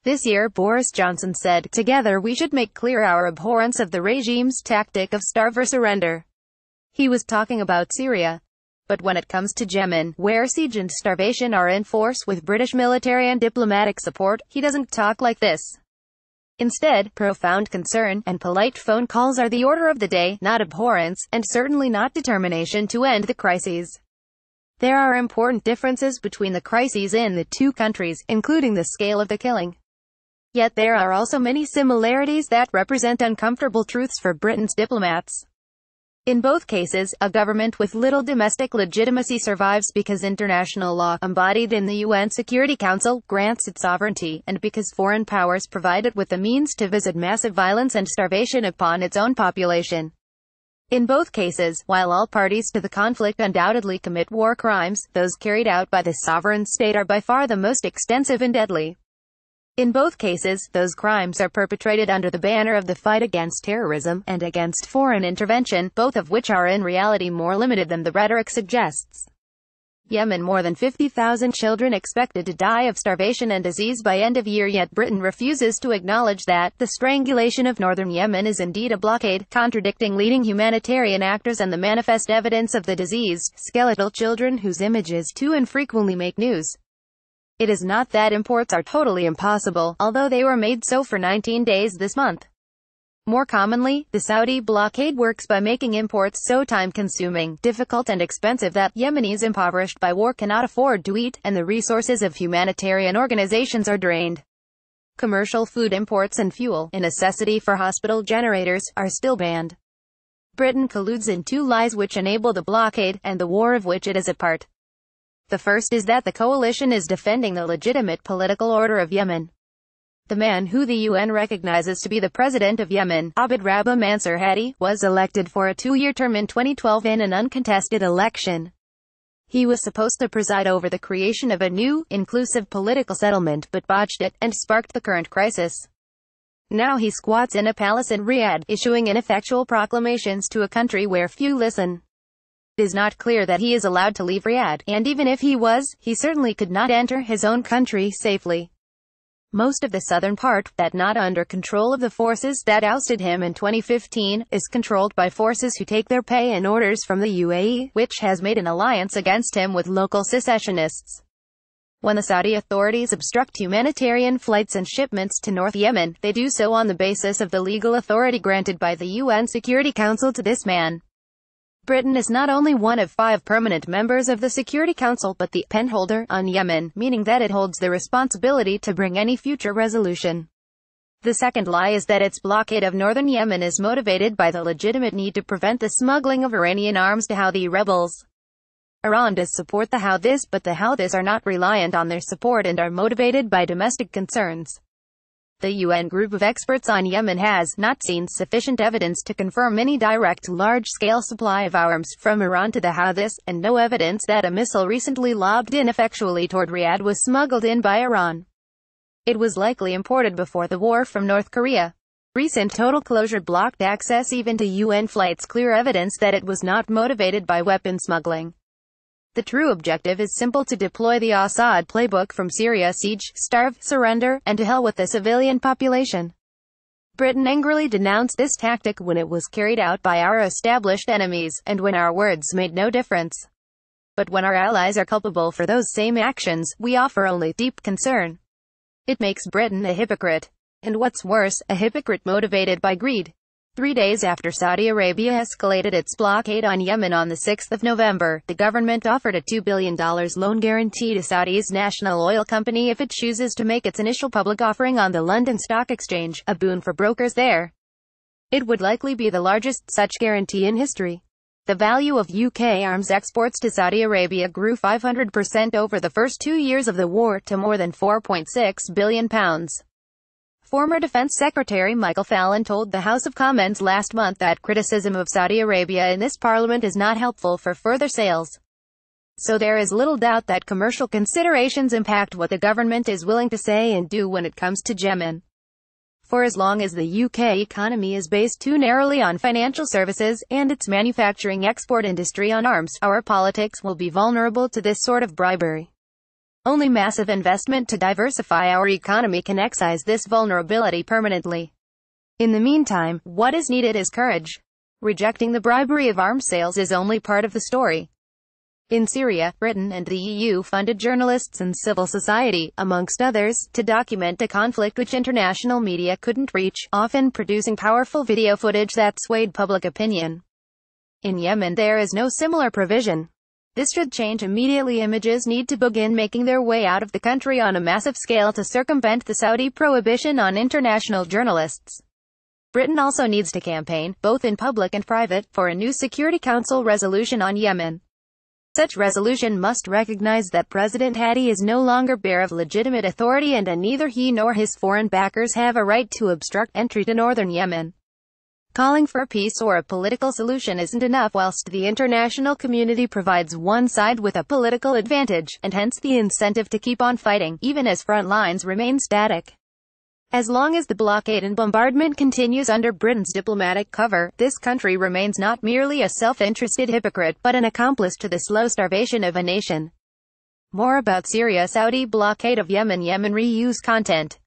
This year, Boris Johnson said, "Together we should make clear our abhorrence of the regime's tactic of starve or surrender." He was talking about Syria. But when it comes to Yemen, where siege and starvation are in force with British military and diplomatic support, he doesn't talk like this. Instead, profound concern and polite phone calls are the order of the day, not abhorrence, and certainly not determination to end the crises. There are important differences between the crises in the two countries, including the scale of the killing. Yet there are also many similarities that represent uncomfortable truths for Britain's diplomats. In both cases, a government with little domestic legitimacy survives because international law, embodied in the UN Security Council, grants it sovereignty, and because foreign powers provide it with the means to visit massive violence and starvation upon its own population. In both cases, while all parties to the conflict undoubtedly commit war crimes, those carried out by the sovereign state are by far the most extensive and deadly. In both cases, those crimes are perpetrated under the banner of the fight against terrorism, and against foreign intervention, both of which are in reality more limited than the rhetoric suggests. Yemen: more than 50,000 children expected to die of starvation and disease by end of year, yet Britain refuses to acknowledge that the strangulation of northern Yemen is indeed a blockade, contradicting leading humanitarian actors and the manifest evidence of the diseased, skeletal children whose images too infrequently make news. It is not that imports are totally impossible, although they were made so for 19 days this month. More commonly, the Saudi blockade works by making imports so time-consuming, difficult and expensive that Yemenis impoverished by war cannot afford to eat, and the resources of humanitarian organizations are drained. Commercial food imports and fuel, a necessity for hospital generators, are still banned. Britain colludes in two lies which enable the blockade, and the war of which it is a part. The first is that the coalition is defending the legitimate political order of Yemen. The man who the UN recognizes to be the president of Yemen, Abd Rabbuh Mansur Hadi, was elected for a two-year term in 2012 in an uncontested election. He was supposed to preside over the creation of a new, inclusive political settlement but botched it, and sparked the current crisis. Now he squats in a palace in Riyadh, issuing ineffectual proclamations to a country where few listen. It is not clear that he is allowed to leave Riyadh, and even if he was, he certainly could not enter his own country safely. Most of the southern part, that not under control of the forces that ousted him in 2015, is controlled by forces who take their pay and orders from the UAE, which has made an alliance against him with local secessionists. When the Saudi authorities obstruct humanitarian flights and shipments to North Yemen, they do so on the basis of the legal authority granted by the UN Security Council to this man. Britain is not only one of 5 permanent members of the Security Council but the penholder on Yemen, meaning that it holds the responsibility to bring any future resolution. The second lie is that its blockade of northern Yemen is motivated by the legitimate need to prevent the smuggling of Iranian arms to Houthi rebels. Iran does support the Houthis, but the Houthis are not reliant on their support and are motivated by domestic concerns. The UN group of experts on Yemen has not seen sufficient evidence to confirm any direct large-scale supply of arms from Iran to the Houthis, and no evidence that a missile recently lobbed ineffectually toward Riyadh was smuggled in by Iran. It was likely imported before the war from North Korea. Recent total closure blocked access even to UN flights, clear evidence that it was not motivated by weapon smuggling. The true objective is simple: to deploy the Assad playbook from Syria: siege, starve, surrender, and to hell with the civilian population. Britain angrily denounced this tactic when it was carried out by our established enemies, and when our words made no difference. But when our allies are culpable for those same actions, we offer only deep concern. It makes Britain a hypocrite. And what's worse, a hypocrite motivated by greed. 3 days after Saudi Arabia escalated its blockade on Yemen on the 6th of November, the government offered a $2 billion loan guarantee to Saudi's national oil company if it chooses to make its initial public offering on the London Stock Exchange, a boon for brokers there. It would likely be the largest such guarantee in history. The value of UK arms exports to Saudi Arabia grew 500% over the first 2 years of the war to more than £4.6 billion. Former Defense Secretary Michael Fallon told the House of Commons last month that criticism of Saudi Arabia in this parliament is not helpful for further sales. So there is little doubt that commercial considerations impact what the government is willing to say and do when it comes to Yemen. For as long as the UK economy is based too narrowly on financial services, and its manufacturing export industry on arms, our politics will be vulnerable to this sort of bribery. Only massive investment to diversify our economy can excise this vulnerability permanently. In the meantime, what is needed is courage. Rejecting the bribery of arms sales is only part of the story. In Syria, Britain and the EU funded journalists and civil society, amongst others, to document a conflict which international media couldn't reach, often producing powerful video footage that swayed public opinion. In Yemen there is no similar provision. This should change immediately. Images need to begin making their way out of the country on a massive scale to circumvent the Saudi prohibition on international journalists. Britain also needs to campaign, both in public and private, for a new Security Council resolution on Yemen. Such resolution must recognize that President Hadi is no longer bearer of legitimate authority and neither he nor his foreign backers have a right to obstruct entry to northern Yemen. Calling for peace or a political solution isn't enough whilst the international community provides one side with a political advantage, and hence the incentive to keep on fighting, even as front lines remain static. As long as the blockade and bombardment continues under Britain's diplomatic cover, this country remains not merely a self-interested hypocrite, but an accomplice to the slow starvation of a nation. More about Syria, Saudi blockade of Yemen. Yemen reuse content.